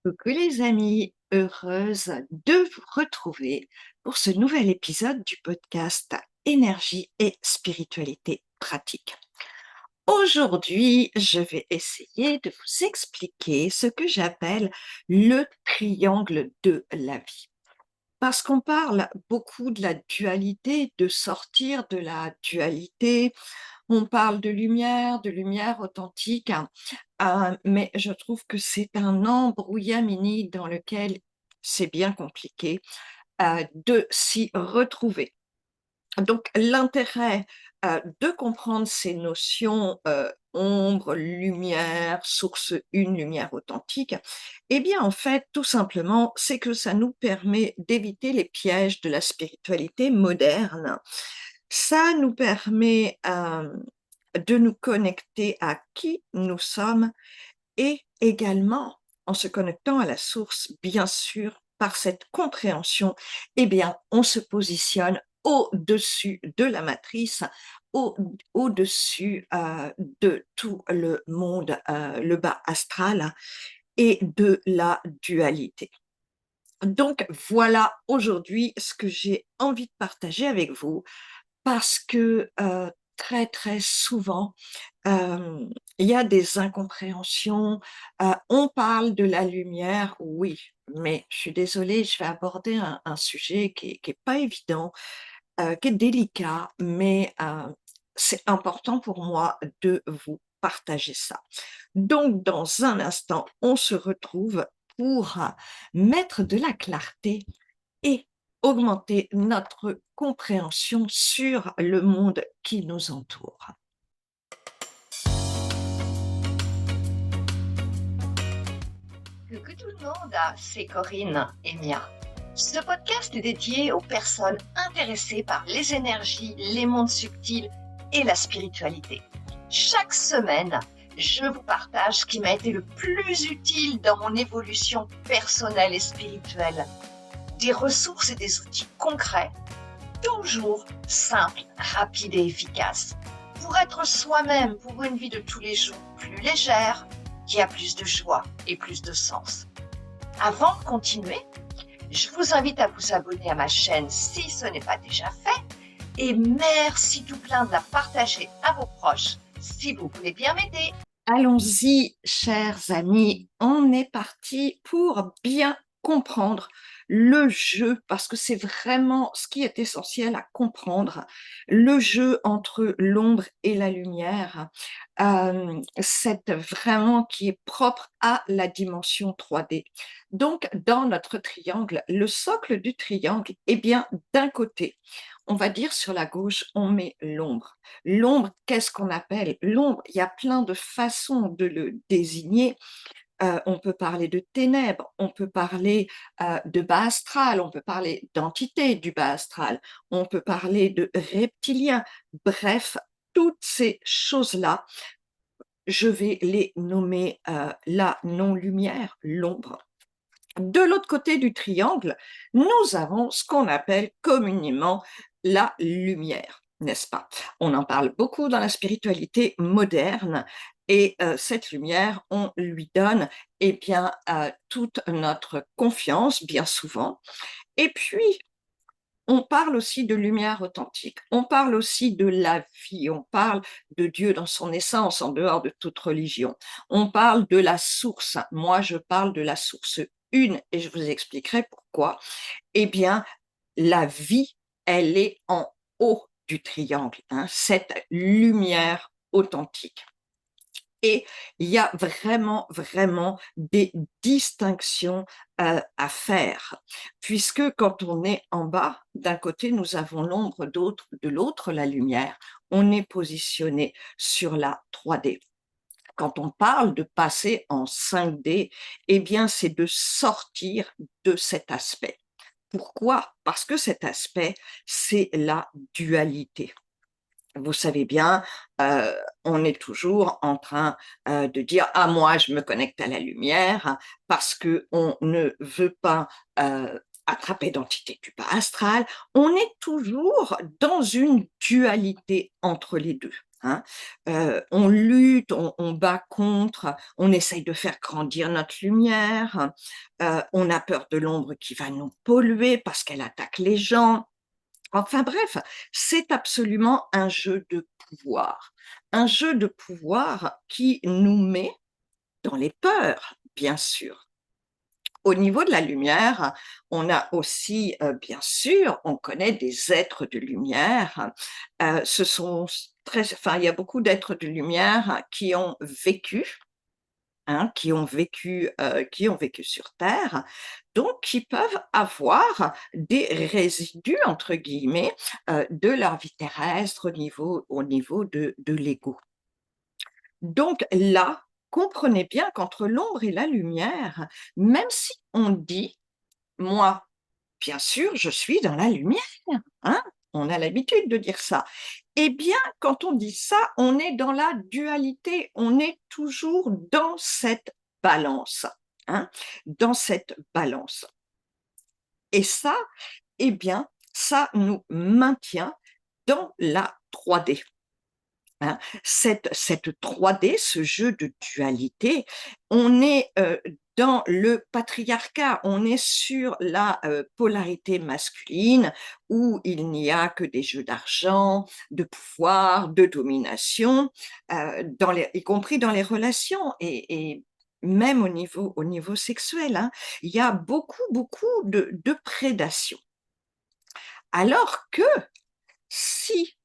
Coucou les amis, heureuse de vous retrouver pour ce nouvel épisode du podcast Énergie et spiritualité pratique. Aujourd'hui, je vais essayer de vous expliquer ce que j'appelle le triangle de la vie. Parce qu'on parle beaucoup de la dualité, de sortir de la dualité, on parle de lumière authentique, hein, mais je trouve que c'est un embrouillamini dans lequel c'est bien compliqué, de s'y retrouver. Donc l'intérêt, de comprendre ces notions, ombre, lumière, source une, lumière authentique, eh bien, en fait, tout simplement, c'est que ça nous permet d'éviter les pièges de la spiritualité moderne. Ça nous permet, de nous connecter à qui nous sommes et également, en se connectant à la source, bien sûr, par cette compréhension, eh bien, on se positionne au-dessus de la matrice, au au-dessus, de tout le monde, le bas astral et de la dualité. Donc voilà, aujourd'hui, ce que j'ai envie de partager avec vous parce que, très, très souvent, il y a des incompréhensions, on parle de la lumière, oui, mais je suis désolée, je vais aborder un sujet qui est pas évident, qui est délicat, mais c'est important pour moi de vous partager ça. Donc dans un instant, on se retrouve pour, mettre de la clarté et augmenter notre compréhension sur le monde qui nous entoure. Coucou tout le monde, c'est Corinne et Mia. Ce podcast est dédié aux personnes intéressées par les énergies, les mondes subtils et la spiritualité. Chaque semaine, je vous partage ce qui m'a été le plus utile dans mon évolution personnelle et spirituelle. Des ressources et des outils concrets, toujours simples, rapides et efficaces, pour être soi-même pour une vie de tous les jours plus légère, qui a plus de joie et plus de sens. Avant de continuer, je vous invite à vous abonner à ma chaîne si ce n'est pas déjà fait et merci tout plein de la partager à vos proches si vous voulez bien m'aider. Allons-y, chers amis, on est parti pour bien comprendre le jeu, parce que c'est vraiment ce qui est essentiel à comprendre, le jeu entre l'ombre et la lumière, c'est vraiment qui est propre à la dimension 3D. Donc, dans notre triangle, le socle du triangle, eh bien, d'un côté, on va dire sur la gauche, on met l'ombre. L'ombre, qu'est-ce qu'on appelle l'ombre? Il y a plein de façons de le désigner. On peut parler de ténèbres, on peut parler, de bas astral, on peut parler d'entité du bas astral, on peut parler de reptiliens. Bref, toutes ces choses-là, je vais les nommer, la non-lumière, l'ombre. De l'autre côté du triangle, nous avons ce qu'on appelle communément la lumière, n'est-ce pas? On en parle beaucoup dans la spiritualité moderne et cette lumière, on lui donne, eh bien, toute notre confiance, bien souvent. Et puis, on parle aussi de lumière authentique, on parle aussi de la vie, on parle de Dieu dans son essence, en dehors de toute religion. On parle de la source. Moi, je parle de la source une et je vous expliquerai pourquoi. Eh bien, la vie, elle est en haut du triangle, hein, cette lumière authentique. Et il y a vraiment, vraiment des distinctions, à faire, puisque quand on est en bas, d'un côté, nous avons l'ombre, d'autre de l'autre, la lumière. On est positionné sur la 3D. Quand on parle de passer en 5D, eh bien, c'est de sortir de cet aspect. Pourquoi? Parce que cet aspect, c'est la dualité. Vous savez bien, on est toujours en train, de dire: «Ah moi je me connecte à la lumière», parce qu'on ne veut pas, attraper d'entité du bas astral. On est toujours dans une dualité entre les 2, hein. On lutte, on bat contre, on essaye de faire grandir notre lumière, on a peur de l'ombre qui va nous polluer parce qu'elle attaque les gens. Enfin bref, c'est absolument un jeu de pouvoir qui nous met dans les peurs, bien sûr. Au niveau de la lumière, on a aussi, bien sûr, on connaît des êtres de lumière. Ce sont il y a beaucoup d'êtres de lumière qui ont vécu, hein, qui ont vécu sur terre, donc qui peuvent avoir des «résidus» entre guillemets, de leur vie terrestre au niveau de l'ego. Donc là, comprenez bien qu'entre l'ombre et la lumière, même si on dit: «Moi, bien sûr, je suis dans la lumière», hein, on a l'habitude de dire ça. Eh bien, quand on dit ça, on est dans la dualité, on est toujours dans cette balance, hein, dans cette balance. Et ça, eh bien, ça nous maintient dans la 3D. Hein, cette 3D, ce jeu de dualité, on est, dans le patriarcat, on est sur la, polarité masculine où il n'y a que des jeux d'argent, de pouvoir, de domination, y compris dans les relations et même au niveau sexuel, hein. Il y a beaucoup, beaucoup de prédation. Alors que si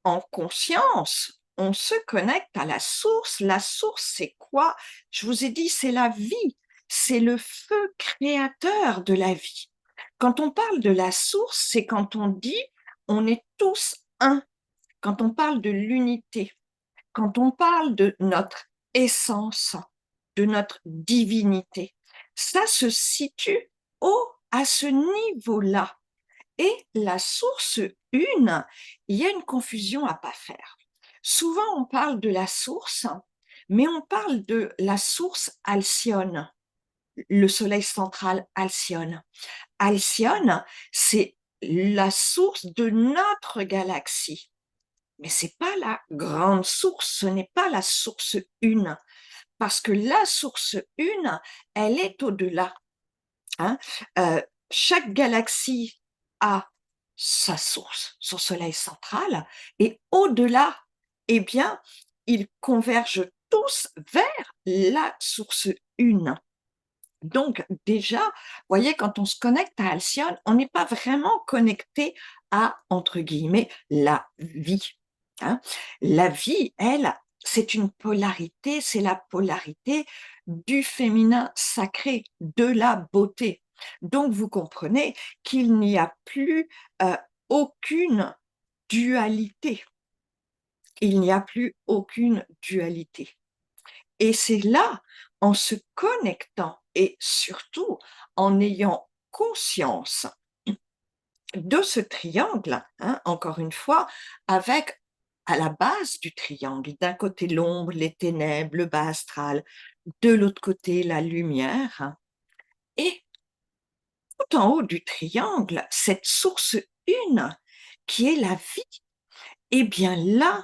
en conscience, on se connecte à la source. La source, c'est quoi? Je vous ai dit, c'est la vie, c'est le feu créateur de la vie. Quand on parle de la source, c'est quand on dit on est tous un, quand on parle de l'unité, quand on parle de notre essence, de notre divinité. Ça se situe à ce niveau-là. Et la source une, il y a une confusion à pas faire. Souvent, on parle de la source, mais on parle de la source Alcyone, le soleil central Alcyone. Alcyone, c'est la source de notre galaxie. Mais c'est pas la grande source, ce n'est pas la source une, parce que la source une, elle est au-delà. Hein. Chaque galaxie a sa source, son soleil central, et au-delà, eh bien, ils convergent tous vers la source une. Donc déjà, vous voyez, quand on se connecte à Alcyone, on n'est pas vraiment connecté à, entre guillemets, «la vie», hein. La vie, elle, c'est une polarité, c'est la polarité du féminin sacré, de la beauté. Donc vous comprenez qu'il n'y a plus, aucune dualité. Il n'y a plus aucune dualité. Et c'est là, en se connectant et surtout en ayant conscience de ce triangle, hein, encore une fois, avec à la base du triangle, d'un côté l'ombre, les ténèbres, le bas astral, de l'autre côté la lumière, hein, et tout en haut du triangle, cette source une qui est la vie. Et bien là,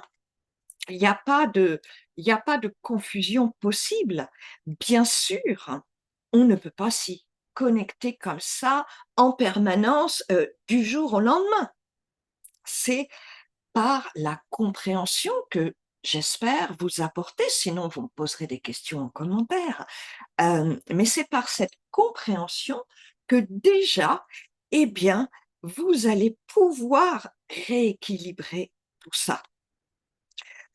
il n'y a pas de il y a pas de confusion possible. Bien sûr, on ne peut pas s'y connecter comme ça en permanence, du jour au lendemain. C'est par la compréhension que j'espère vous apporter, sinon vous me poserez des questions en commentaire. Mais c'est par cette compréhension que déjà, eh bien, vous allez pouvoir rééquilibrer tout ça.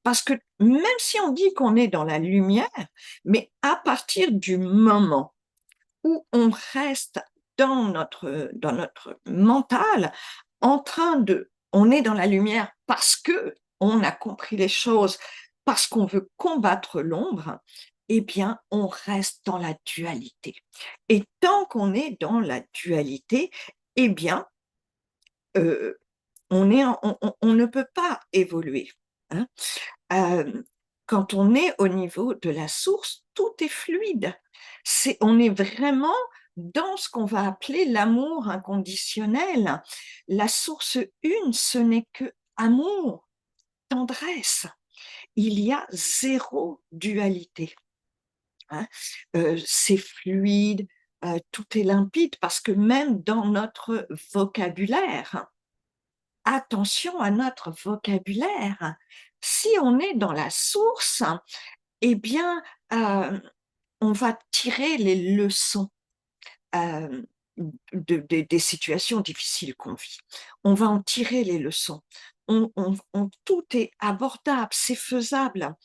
Parce que même si on dit qu'on est dans la lumière, mais à partir du moment où on reste dans notre mental, en train de on est dans la lumière parce que on a compris les choses, parce qu'on veut combattre l'ombre, eh bien, on reste dans la dualité. Et tant qu'on est dans la dualité, eh bien, heu, on ne peut pas évoluer, hein. Quand on est au niveau de la source, tout est fluide. On est vraiment dans ce qu'on va appeler l'amour inconditionnel. La source une, ce n'est que amour, tendresse. il y a zéro dualité, hein. C'est fluide, tout est limpide parce que même dans notre vocabulaire, attention à notre vocabulaire. Si on est dans la source, eh bien, on va tirer les leçons, hem, des situations difficiles qu'on vit. On va en tirer les leçons. On tout est abordable, c'est faisable.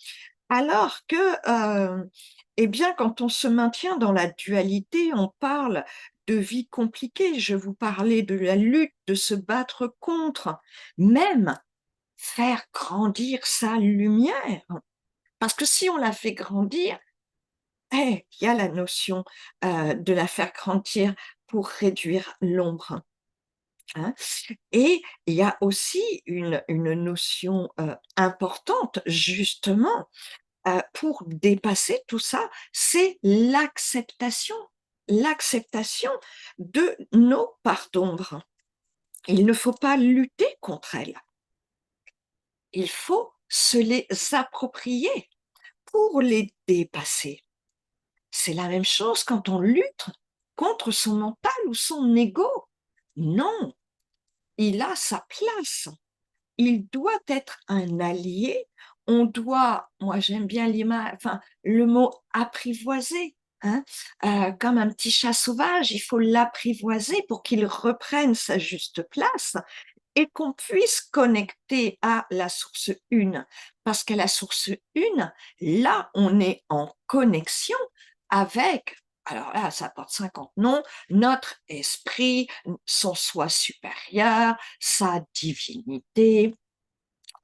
Alors que, eh bien, quand on se maintient dans la dualité, on parle de vie compliquée. Je vous parlais de la lutte, de se battre contre, même faire grandir sa lumière. Parce que si on la fait grandir, il y a la notion, de la faire grandir pour réduire l'ombre, hein. Et il y a aussi une notion, importante justement, pour dépasser tout ça, c'est l'acceptation. L'acceptation de nos parts d'ombre. Il ne faut pas lutter contre elles. Il faut se les approprier pour les dépasser. C'est la même chose quand on lutte contre son mental ou son ego. Non, il a sa place. Il doit être un allié. On doit, moi j'aime bien l'image, enfin le mot apprivoiser, hein, comme un petit chat sauvage, il faut l'apprivoiser pour qu'il reprenne sa juste place et qu'on puisse connecter à la source une. Parce qu'à la source une, là, on est en connexion avec, alors là, ça porte 50 noms, notre esprit, son soi supérieur, sa divinité,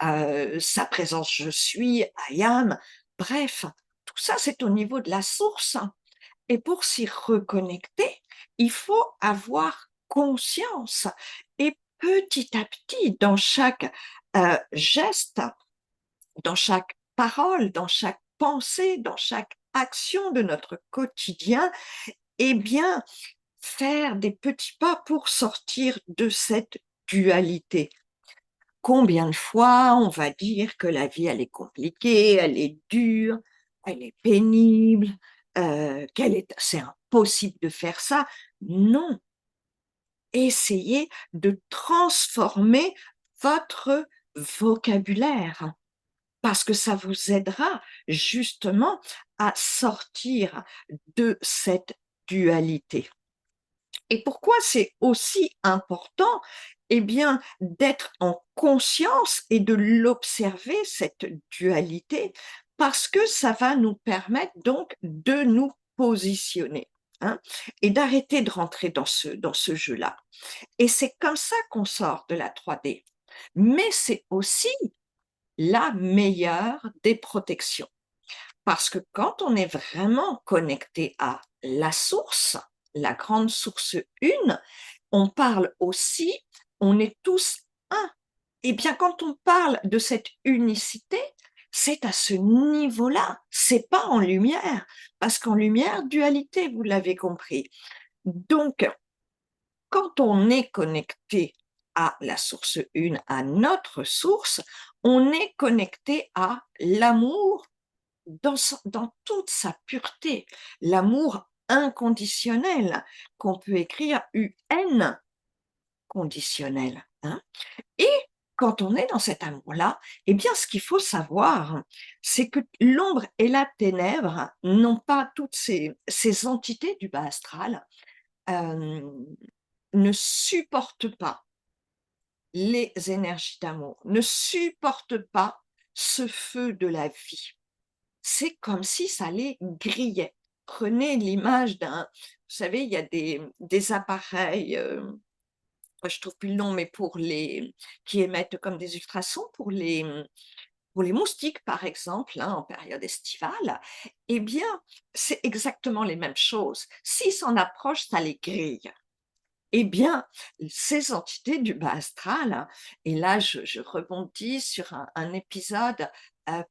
sa présence je suis, I am, bref, tout ça, c'est au niveau de la source. Et pour s'y reconnecter, il faut avoir conscience. Et petit à petit, dans chaque geste, dans chaque parole, dans chaque pensée, dans chaque action de notre quotidien, eh bien, faire des petits pas pour sortir de cette dualité. Combien de fois on va dire que la vie, elle est compliquée, elle est dure, elle est pénible, c'est impossible de faire ça. Non, essayez de transformer votre vocabulaire parce que ça vous aidera justement à sortir de cette dualité. Et pourquoi c'est aussi important? Eh bien, d'être en conscience et de l'observer, cette dualité, parce que ça va nous permettre donc de nous positionner, hein, et d'arrêter de rentrer dans ce jeu-là. Et c'est comme ça qu'on sort de la 3D. Mais c'est aussi la meilleure des protections. Parce que quand on est vraiment connecté à la source, la grande source une, on parle aussi, on est tous un. Et bien quand on parle de cette unicité, c'est à ce niveau-là, c'est pas en lumière, parce qu'en lumière, dualité, vous l'avez compris. Donc, quand on est connecté à la source une, à notre source, on est connecté à l'amour dans toute sa pureté, l'amour inconditionnel, qu'on peut écrire UN conditionnel, hein. Et quand on est dans cet amour-là, eh bien, ce qu'il faut savoir, c'est que l'ombre et la ténèbre n'ont pas toutes ces entités du bas astral, hem, ne supportent pas les énergies d'amour, ne supportent pas ce feu de la vie. C'est comme si ça les grillait. Prenez l'image d'un, vous savez, il y a des appareils, je trouve plus le nom, mais pour les qui émettent comme des ultrasons pour les moustiques, par exemple, hein, en période estivale. Eh bien, c'est exactement les mêmes choses. S'ils s'en approchent, ça les grille. Eh bien, ces entités du bas astral, hein, et là je rebondis sur un épisode,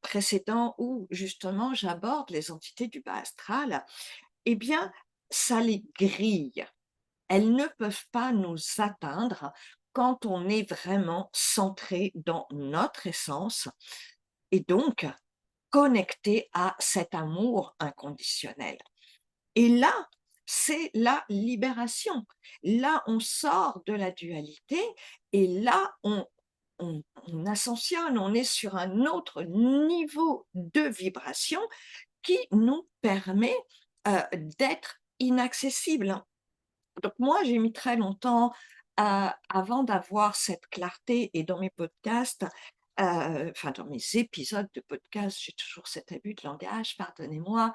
précédent où justement j'aborde les entités du bas astral, eh bien, ça les grille. Elles ne peuvent pas nous atteindre quand on est vraiment centré dans notre essence et donc connecter à cet amour inconditionnel. Et là, c'est la libération. Là, on sort de la dualité et là, on ascensionne, on est sur un autre niveau de vibration qui nous permet, d'être inaccessibles. Donc moi, j'ai mis très longtemps, avant d'avoir cette clarté et dans mes podcasts, enfin dans mes épisodes de podcast, j'ai toujours cet abus de langage, pardonnez-moi.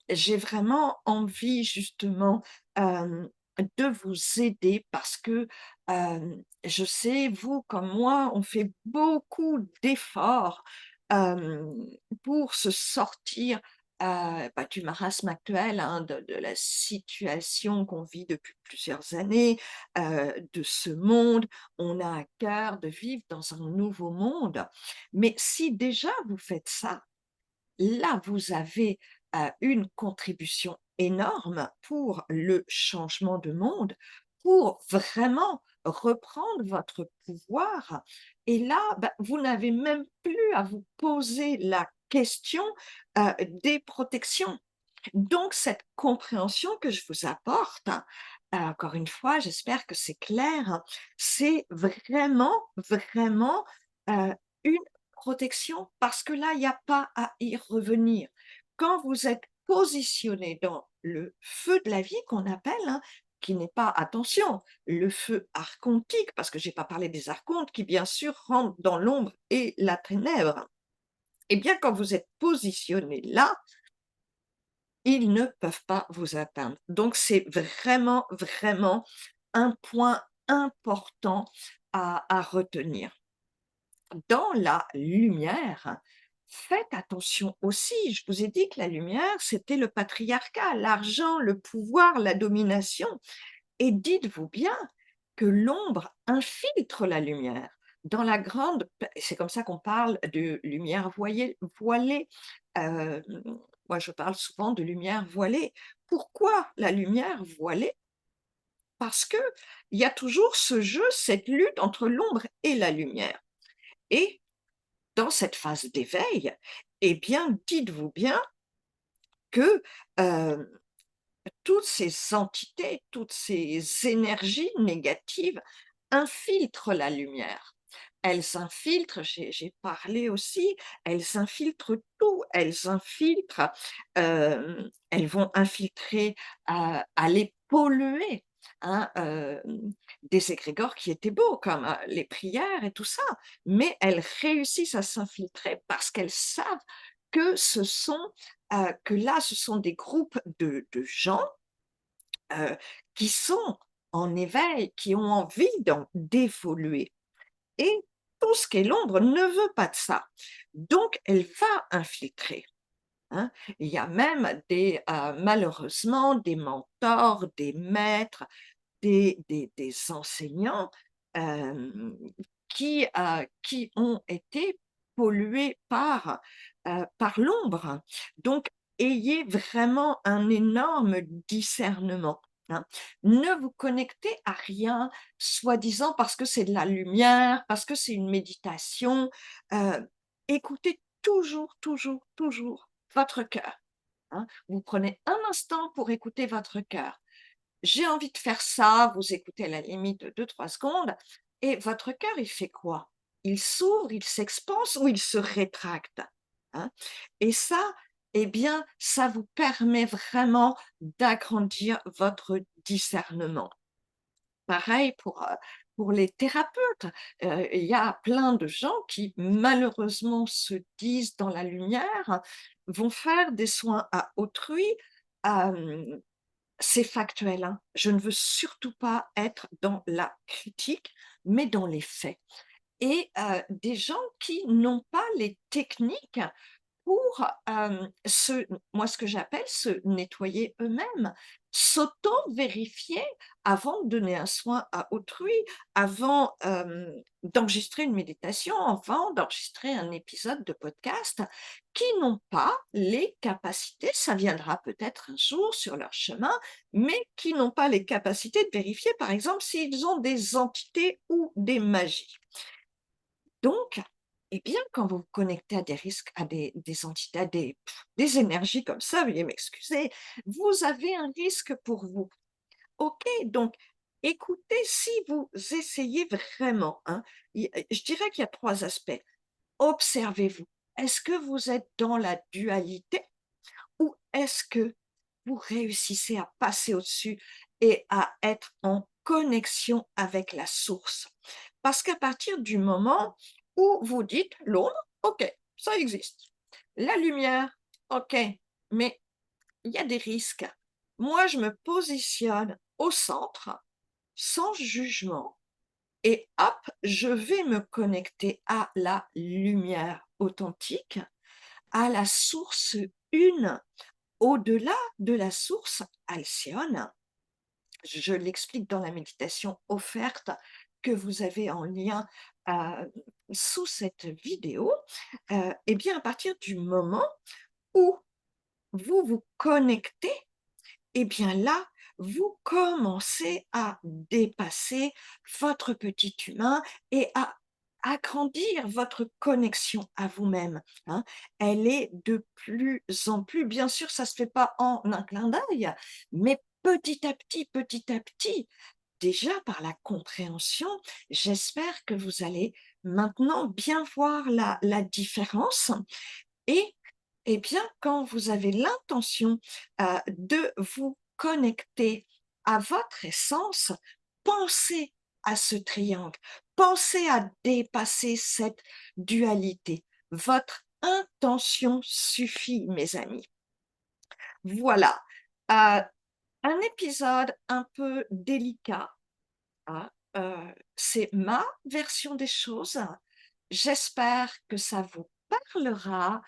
J'ai vraiment envie justement, de vous aider parce que, je sais, vous comme moi, on fait beaucoup d'efforts, hem, pour se sortir du marasme actuel, hein, de la situation qu'on vit depuis plusieurs années, de ce monde. On a à cœur de vivre dans un nouveau monde. Mais si déjà vous faites ça, là, vous avez, une contribution énorme pour le changement de monde, pour vraiment reprendre votre pouvoir et là, vous n'avez même plus à vous poser la question, des protections. Donc cette compréhension que je vous apporte, encore une fois, j'espère que c'est clair, c'est vraiment, vraiment, une protection parce que là, il y a pas à y revenir. Quand vous êtes positionné dans le feu de la vie qu'on appelle, hein, qui n'est pas, attention, le feu archontique, parce que j'ai pas parlé des archontes qui bien sûr rentrent dans l'ombre et la ténèbre. Eh bien, quand vous êtes positionné là, ils ne peuvent pas vous atteindre. Donc c'est vraiment, vraiment un point important à retenir. Dans la lumière, faites attention aussi, je vous ai dit que la lumière, c'était le patriarcat, l'argent, le pouvoir, la domination. Et dites-vous bien que l'ombre infiltre la lumière. Dans la grande, c'est comme ça qu'on parle de lumière voilée. Euh, Moi, je parle souvent de lumière voilée. Pourquoi la lumière voilée? Parce que il y a toujours ce jeu, cette lutte entre l'ombre et la lumière. Et dans cette phase d'éveil, eh bien, dites-vous bien que toutes ces entités, toutes ces énergies négatives infiltrent la lumière. Elles infiltrent, j'ai parlé aussi, elles infiltrent tout, elles infiltrent, elles vont infiltrer, aller polluer, hein, des égrégores qui étaient beaux comme, les prières et tout ça, mais elles réussissent à s'infiltrer parce qu'elles savent que ce sont, que là, ce sont des groupes de gens heu, qui sont en éveil, qui ont envie d'évoluer et tout ce qui est l'ombre ne veut pas de ça. Donc elle va infiltrer, hein. Il y a même malheureusement des mentors, des maîtres, des enseignants, hem, qui ont été pollués par l'ombre. Donc ayez vraiment un énorme discernement, hein. Ne vous connectez à rien, soi-disant parce que c'est de la lumière, parce que c'est une méditation, écoutez toujours, toujours, toujours votre cœur, hein. Vous prenez un instant pour écouter votre cœur. J'ai envie de faire ça, vous écoutez à la limite 2-3 secondes et votre cœur, il fait quoi? Il s'ouvre, il s'expanse ou il se rétracte, hein? Et ça, eh bien, ça vous permet vraiment d'agrandir votre discernement. Pareil pour les thérapeutes, il y a plein de gens qui malheureusement se disent dans la lumière, vont faire des soins à autrui, hem c'est factuel, hein. Je ne veux surtout pas être dans la critique, mais dans les faits et des gens qui n'ont pas les techniques pour, moi, ce que j'appelle se nettoyer eux-mêmes, s'auto-vérifier avant de donner un soin à autrui, avant, d'enregistrer une méditation, avant d'enregistrer un épisode de podcast, qui n'ont pas les capacités, ça viendra peut-être un jour sur leur chemin, mais qui n'ont pas les capacités de vérifier, par exemple, s'ils ont des entités ou des magies. Donc Eh bien, quand vous vous connectez à des risques, à des entités, à des énergies comme ça, veuillez m'excuser, vous avez un risque pour vous. OK, donc écoutez, si vous essayez vraiment, hein, je dirais qu'il y a 3 aspects. Observez-vous. Est-ce que vous êtes dans la dualité ou est-ce que vous réussissez à passer au-dessus et à être en connexion avec la source? Parce qu'à partir du moment où vous dites: «L'ombre, OK, ça existe. La lumière, OK, mais il y a des risques». Moi, je me positionne au centre, sans jugement et hop, je vais me connecter à la lumière authentique, à la source une, au-delà de la source Alcyone. Je l'explique dans la méditation offerte que vous avez en lien, sous cette vidéo. Et bien, à partir du moment où vous vous connectez, et bien là, vous commencez à dépasser votre petit humain et à agrandir votre connexion à vous-même, hein. Elle est de plus en plus, bien sûr, ça se fait pas en un clin d'œil, mais petit à petit, déjà par la compréhension, j'espère que vous allez maintenant bien voir la différence et bien, quand vous avez l'intention, de vous connecter à votre essence, pensez à ce triangle, pensez à dépasser cette dualité. Votre intention suffit, mes amis. Voilà, un épisode un peu délicat, hein, c'est ma version des choses. J'espère que ça vous parlera,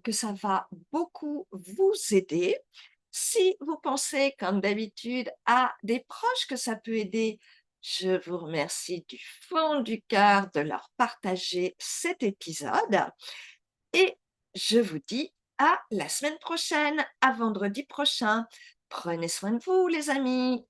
que ça va beaucoup vous aider. Si vous pensez, comme d'habitude, à des proches que ça peut aider, je vous remercie du fond du cœur de leur partager cet épisode et je vous dis à la semaine prochaine, à vendredi prochain. Prenez soin de vous les amis.